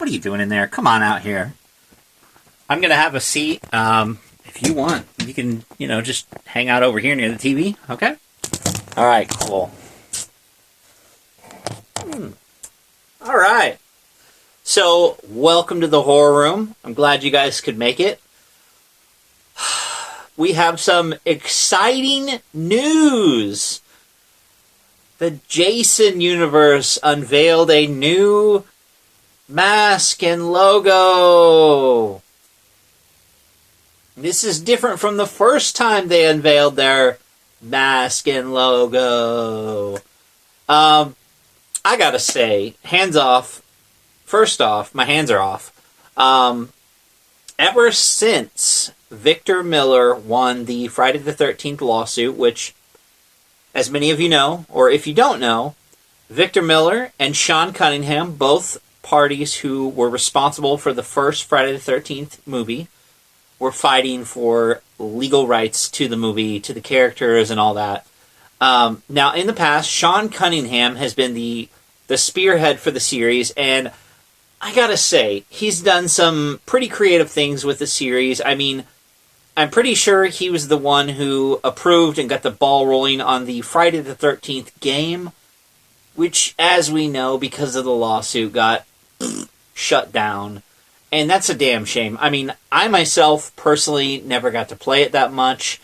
What are you doing in there? Come on out here. I'm going to have a seat. If you want, you can, just hang out over here near the TV, okay? All right, cool. All right. So, welcome to the horror room. I'm glad you guys could make it. We have some exciting news. The Jason universe unveiled a new mask and logo. This is different from the first time they unveiled their mask and logo. I gotta say, hands off. First off, my hands are off. Ever since Victor Miller won the Friday the 13th lawsuit, which, as many of you know, or if you don't know, Victor Miller and Sean Cunningham, both parties who were responsible for the first Friday the 13th movie, were fighting for legal rights to the movie, to the characters, and all that. Now, in the past, Sean Cunningham has been the spearhead for the series, and I gotta say, he's done some pretty creative things with the series. I mean, I'm pretty sure he was the one who approved and got the ball rolling on the Friday the 13th game, which, as we know, because of the lawsuit, got shut down. And that's a damn shame. I mean, I myself personally never got to play it that much,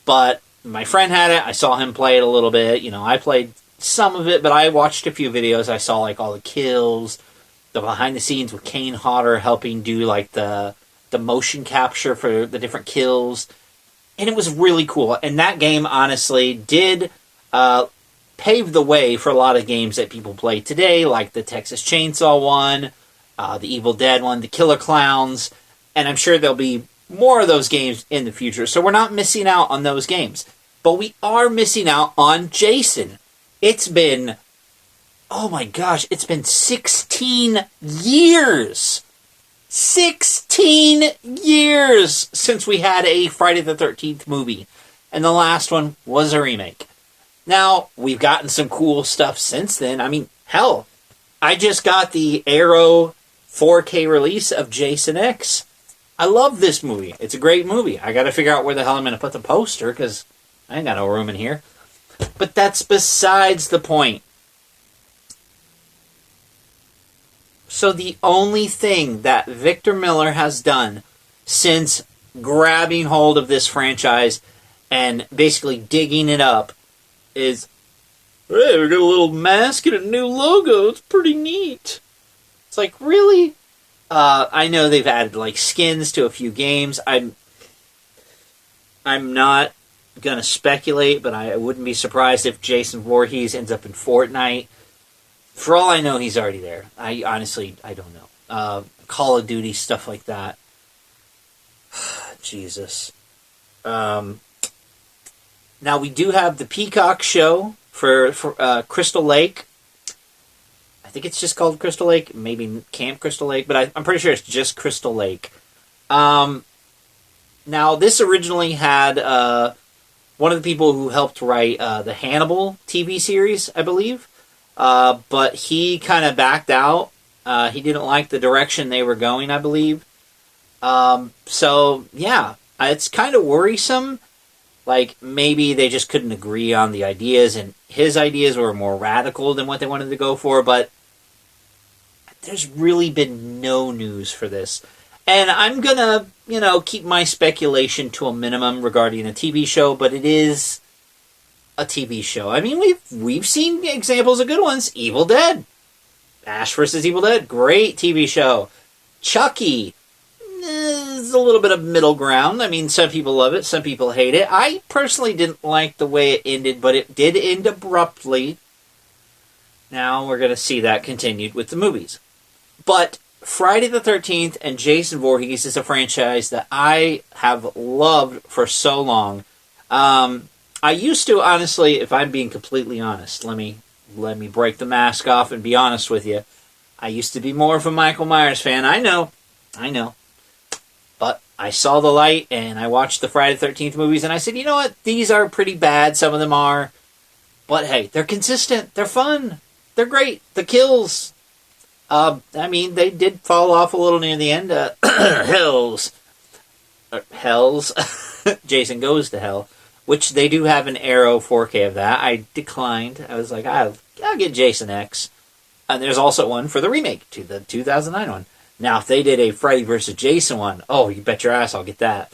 but my friend had it. I saw him play it a little bit. I played some of it, but I watched a few videos. I saw, all the kills, the behind the scenes with Kane Hodder helping do, the motion capture for the different kills. And it was really cool. And that game, honestly, did pave the way for a lot of games that people play today, like the Texas Chainsaw one, the Evil Dead one, the Killer Clowns, and I'm sure there'll be more of those games in the future. So we're not missing out on those games. But we are missing out on Jason. It's been, oh my gosh, it's been 16 years. 16 years since we had a Friday the 13th movie. And the last one was a remake. Now, we've gotten some cool stuff since then. I mean, hell, I just got the Arrow 4K release of Jason X. I love this movie. It's a great movie. I gotta figure out where the hell I'm gonna put the poster, because I ain't got no room in here. But that's besides the point. So the only thing that Victor Miller has done since grabbing hold of this franchise and basically digging it up is, hey, we got a little mask and a new logo. It's pretty neat. It's like, really? I know they've added skins to a few games. I'm not gonna speculate, but I wouldn't be surprised if Jason Voorhees ends up in Fortnite. For all I know, he's already there. I don't know. Call of Duty, stuff like that. Jesus. Now, we do have the Peacock show for Crystal Lake. I think it's just called Crystal Lake. Maybe Camp Crystal Lake, but I'm pretty sure it's just Crystal Lake. Now, this originally had one of the people who helped write the Hannibal TV series, I believe. But he kind of backed out. He didn't like the direction they were going, I believe. So, yeah, it's kind of worrisome. Maybe they just couldn't agree on the ideas, and his ideas were more radical than what they wanted to go for, but there's really been no news for this. And I'm gonna, keep my speculation to a minimum regarding a TV show, but it is a TV show. I mean, we've seen examples of good ones. Evil Dead. Ash vs. Evil Dead. Great TV show. Chucky. Is a little bit of middle ground. I mean, some people love it, some people hate it. I personally didn't like the way it ended, but it did end abruptly. Now we're going to see that continued with the movies. But Friday the 13th and Jason Voorhees is a franchise that I have loved for so long. I used to, honestly, if I'm being completely honest, let me break the mask off and be honest with you. I used to be more of a Michael Myers fan. I know. But I saw the light, and I watched the Friday the 13th movies, and I said, you know what? These are pretty bad. Some of them are. But hey, they're consistent. They're fun. They're great. The kills. I mean, they did fall off a little near the end. Hells. Jason Goes to Hell, which they do have an Arrow 4K of that. I declined. I was like, I'll get Jason X. And there's also one for the remake, to the 2009 one. Now, if they did a Freddy vs. Jason one, oh, you bet your ass I'll get that.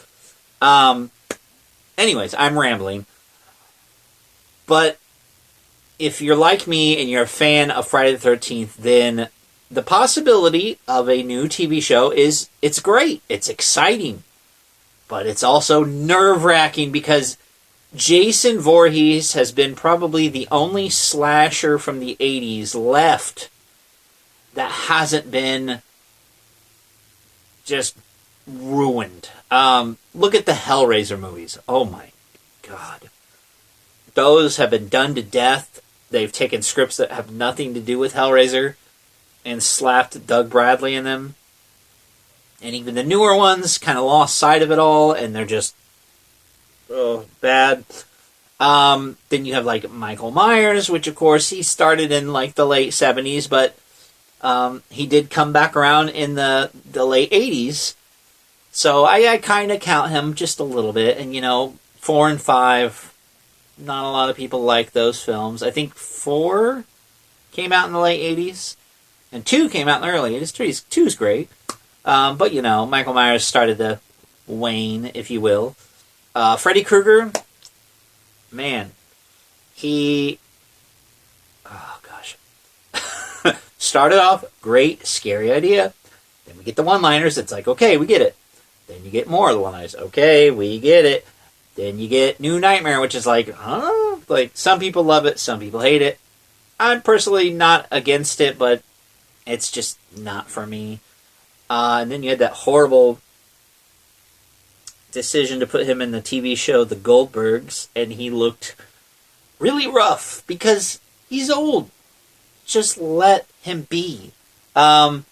Anyways, I'm rambling. But if you're like me and you're a fan of Friday the 13th, then the possibility of a new TV show it's great. It's exciting. But it's also nerve-wracking because Jason Voorhees has been probably the only slasher from the 80s left that hasn't been just ruined. Look at the Hellraiser movies. Oh my God. Those have been done to death. They've taken scripts that have nothing to do with Hellraiser and slapped Doug Bradley in them. And even the newer ones kind of lost sight of it all, and they're just bad. Then you have like Michael Myers, which of course he started in like the late 70s, but he did come back around in the late 80s. So I kind of count him just a little bit. And 4 and 5, not a lot of people like those films. I think 4 came out in the late 80s, and 2 came out in the early 80s. 2 is great. But Michael Myers started to wane, if you will. Freddy Krueger, man, he, oh gosh, started off great, scary idea. Then we get the one-liners. It's like, okay, we get it. Then you get more of the one-liners. Okay, we get it. Then you get New Nightmare, which is like, huh? Like, some people love it, some people hate it. I'm personally not against it, but it's just not for me. And then you had that horrible decision to put him in the TV show The Goldbergs, and he looked really rough because he's old. Just let him be. So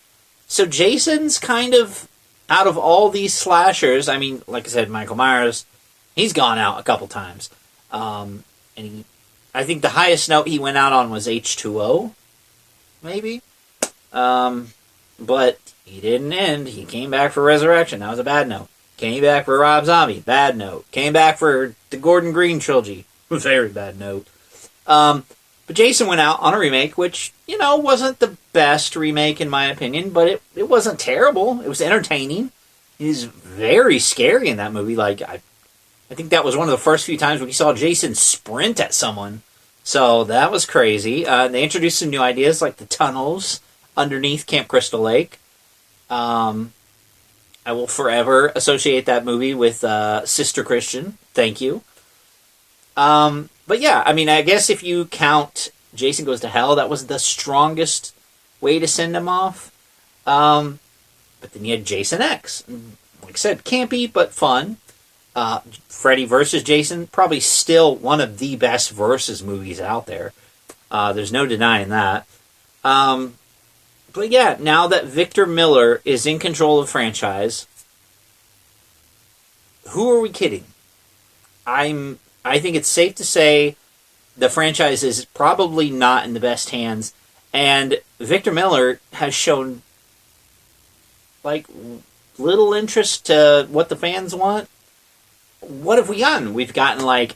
Jason's kind of, out of all these slashers, I mean, like I said, Michael Myers, he's gone out a couple times. And I think the highest note he went out on was H2O, maybe. But he didn't end. He came back for Resurrection. That was a bad note. Came back for Rob Zombie. Bad note. Came back for the Gordon Green trilogy. Very bad note. But Jason went out on a remake, which, wasn't the best remake in my opinion, but it wasn't terrible. It was entertaining. He's very scary in that movie. Like, I think that was one of the first few times we saw Jason sprint at someone. So that was crazy. They introduced some new ideas like the tunnels underneath Camp Crystal Lake. I will forever associate that movie with Sister Christian. Thank you. But yeah, I mean, I guess if you count Jason Goes to Hell, that was the strongest way to send him off. But then you had Jason X. Like I said, campy, but fun. Freddy vs. Jason, probably still one of the best versus movies out there. There's no denying that. But yeah, now that Victor Miller is in control of the franchise, who are we kidding? I think it's safe to say the franchise is probably not in the best hands, and Victor Miller has shown like little interest to what the fans want. What have we gotten? We've gotten like,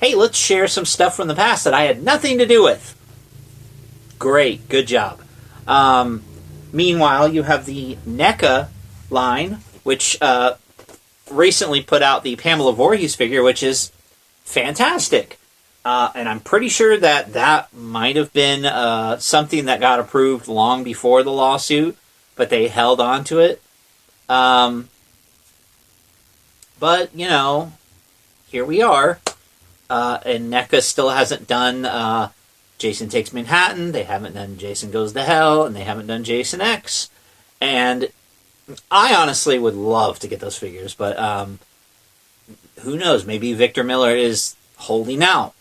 hey, let's share some stuff from the past that I had nothing to do with. Great, good job. Meanwhile, you have the NECA line, which recently put out the Pamela Voorhees figure, which is fantastic. And I'm pretty sure that might have been something that got approved long before the lawsuit, but they held on to it. But, here we are. And NECA still hasn't done Jason Takes Manhattan. They haven't done Jason Goes to Hell. And they haven't done Jason X. And I honestly would love to get those figures. But who knows? Maybe Victor Miller is holding out.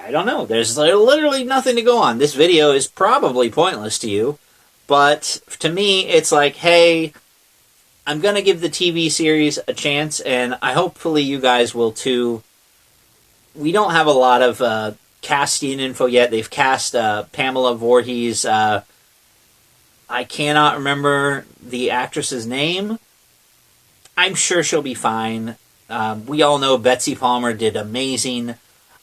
I don't know. There's literally nothing to go on. This video is probably pointless to you. But to me, it's like, hey, I'm going to give the TV series a chance, and hopefully you guys will too. We don't have a lot of casting info yet. They've cast Pamela Voorhees, I cannot remember the actress's name. I'm sure she'll be fine. We all know Betsy Palmer did amazing.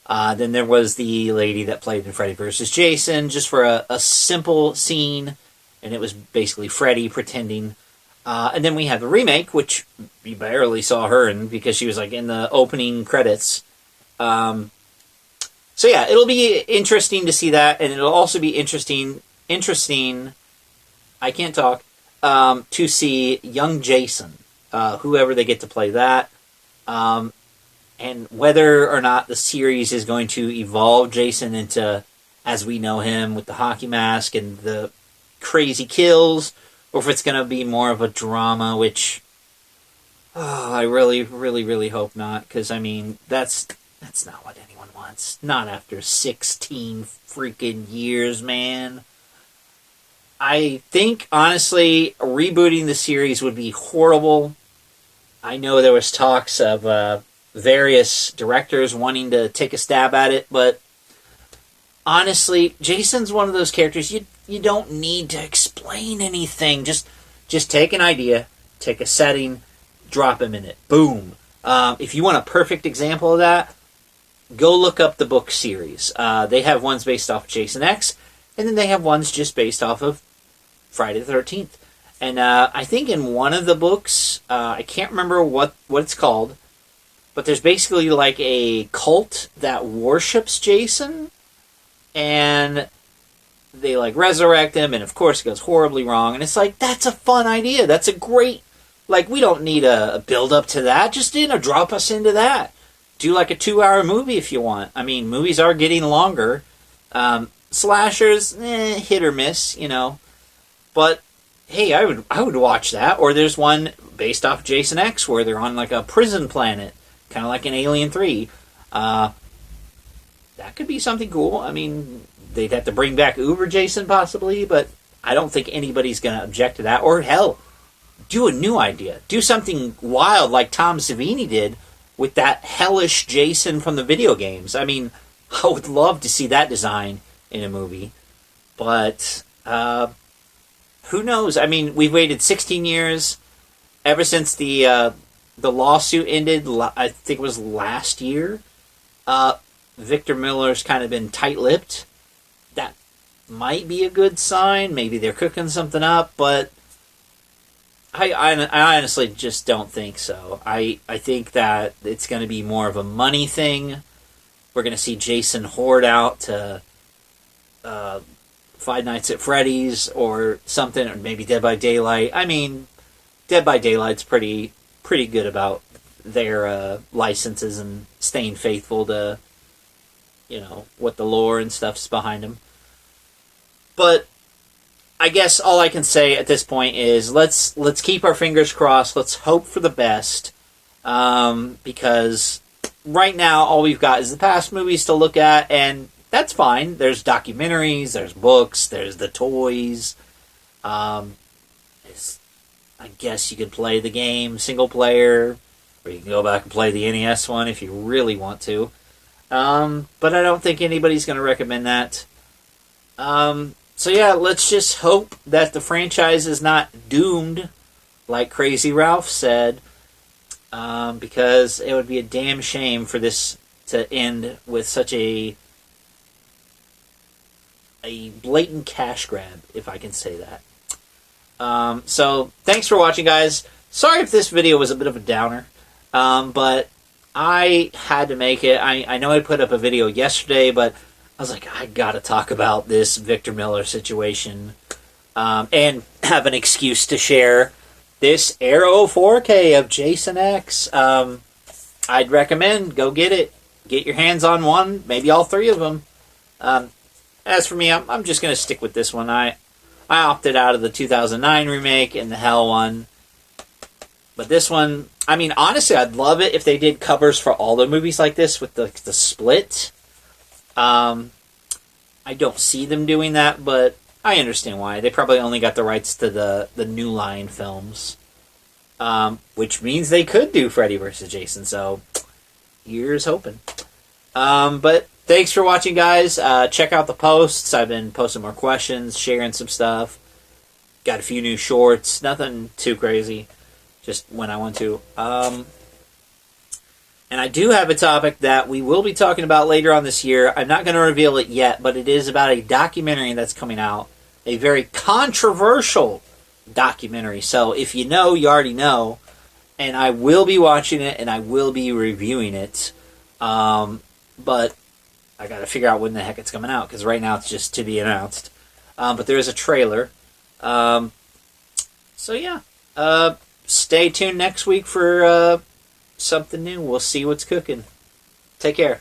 Then there was the lady that played in Freddy vs. Jason, just for a simple scene, and it was basically Freddy pretending. And then we have the remake, which we barely saw her in because she was like in the opening credits. So yeah, it'll be interesting to see that, and it'll also be interesting. I can't talk. To see young Jason, whoever they get to play that, and whether or not the series is going to evolve Jason into as we know him with the hockey mask and the crazy kills, or if it's going to be more of a drama, which I really, really, really hope not, because I mean that's not what anyone wants. Not after 16 freaking years, man. I think, honestly, rebooting the series would be horrible. I know there was talks of various directors wanting to take a stab at it, but honestly, Jason's one of those characters you don't need to explain anything. Just take an idea, take a setting, drop him in it. Boom. If you want a perfect example of that, go look up the book series. They have ones based off Jason X, and then they have ones just based off of Friday the 13th. And I think in one of the books, I can't remember what it's called, but there's basically like a cult that worships Jason, and they like resurrect him, and of course it goes horribly wrong. And it's like, that's a fun idea. That's a great, like, we don't need a build up to that. Just, drop us into that. Do like a 2-hour movie if you want. I mean, movies are getting longer. Slashers, hit or miss, But hey, I would watch that. Or there's one based off Jason X where they're on like a prison planet, kind of like in Alien 3. That could be something cool. I mean, they'd have to bring back Uber Jason possibly, but I don't think anybody's going to object to that. Or hell, do a new idea. Do something wild like Tom Savini did with that hellish Jason from the video games. I mean, I would love to see that design in a movie. But who knows? I mean, we've waited 16 years ever since the lawsuit ended. I think it was last year. Victor Miller's kind of been tight-lipped. That might be a good sign. Maybe they're cooking something up, but I honestly just don't think so. I think that it's going to be more of a money thing. We're going to see Jason hoard out to Five Nights at Freddy's or something, or maybe Dead by Daylight. I mean, Dead by Daylight's pretty good about their licenses and staying faithful to what the lore and stuff's behind them. But I guess all I can say at this point is let's keep our fingers crossed. Let's hope for the best, because right now all we've got is the past movies to look at, and that's fine. There's documentaries, there's books, there's the toys. I guess you could play the game single player, or you can go back and play the NES one if you really want to. But I don't think anybody's going to recommend that. So yeah, let's just hope that the franchise is not doomed, like Crazy Ralph said, because it would be a damn shame for this to end with such a blatant cash grab, if I can say that. So thanks for watching, guys. Sorry if this video was a bit of a downer, but I had to make it. I know I put up a video yesterday, but I was like, I gotta talk about this Victor Miller situation, and have an excuse to share this Arrow 4K of Jason X. I'd recommend go get it. Get your hands on one, maybe all three of them. As for me, I'm just gonna stick with this one. I opted out of the 2009 remake and the Hell one, but this one, I mean, honestly, I'd love it if they did covers for all the movies like this with the split. I don't see them doing that, but I understand why. They probably only got the rights to the New Line films, which means they could do Freddy vs. Jason, so here's hoping. But thanks for watching, guys. Check out the posts. I've been posting more questions, sharing some stuff. got a few new shorts. Nothing too crazy. Just when I want to. And I do have a topic that we will be talking about later on this year. I'm not going to reveal it yet, but it is about a documentary that's coming out. A very controversial documentary. So if you know, you already know. And I will be watching it, and I will be reviewing it. But I got to figure out when the heck it's coming out, because right now it's just to be announced. But there is a trailer. So yeah. Stay tuned next week for something new. We'll see what's cooking. Take care.